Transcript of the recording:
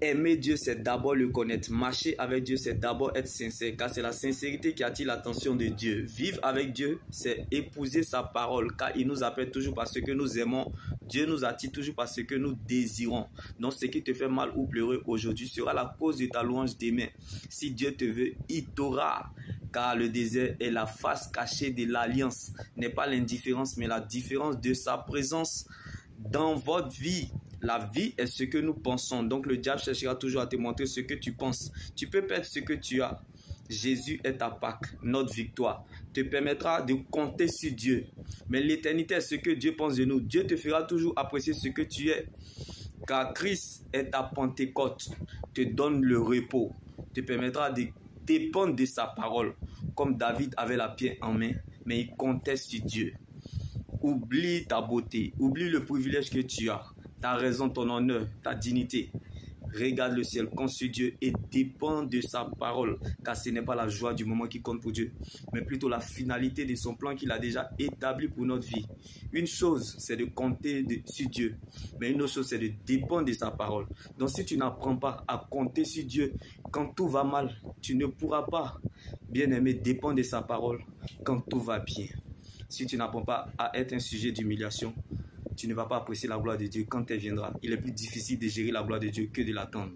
aimer Dieu, c'est d'abord le connaître. Marcher avec Dieu, c'est d'abord être sincère, car c'est la sincérité qui attire l'attention de Dieu. Vivre avec Dieu, c'est épouser sa parole, car il nous appelle toujours parce que nous aimons. Dieu nous attire toujours parce que nous désirons. Donc ce qui te fait mal ou pleurer aujourd'hui sera la cause de ta louange demain. Si Dieu te veut, il t'aura. Car le désert est la face cachée de l'alliance. N'est pas l'indifférence, mais la différence de sa présence dans votre vie. La vie est ce que nous pensons. Donc le diable cherchera toujours à te montrer ce que tu penses. Tu peux perdre ce que tu as. Jésus est ta Pâque, notre victoire. Te permettra de compter sur Dieu. Mais l'éternité est ce que Dieu pense de nous. Dieu te fera toujours apprécier ce que tu es. Car Christ est ta Pentecôte. Te donne le repos. Te permettra de dépendre de sa parole. Comme David avait la pierre en main, mais il comptait sur Dieu. Oublie ta beauté. Oublie le privilège que tu as. Ta raison, ton honneur, ta dignité. Regarde le ciel, compte sur Dieu et dépend de sa parole. Car ce n'est pas la joie du moment qui compte pour Dieu, mais plutôt la finalité de son plan qu'il a déjà établi pour notre vie. Une chose, c'est de compter sur Dieu. Mais une autre chose, c'est de dépendre de sa parole. Donc si tu n'apprends pas à compter sur Dieu, quand tout va mal, tu ne pourras pas, bien aimé, dépendre de sa parole quand tout va bien. Si tu n'apprends pas à être un sujet d'humiliation, tu ne vas pas apprécier la gloire de Dieu quand elle viendra. Il est plus difficile de gérer la gloire de Dieu que de l'attendre.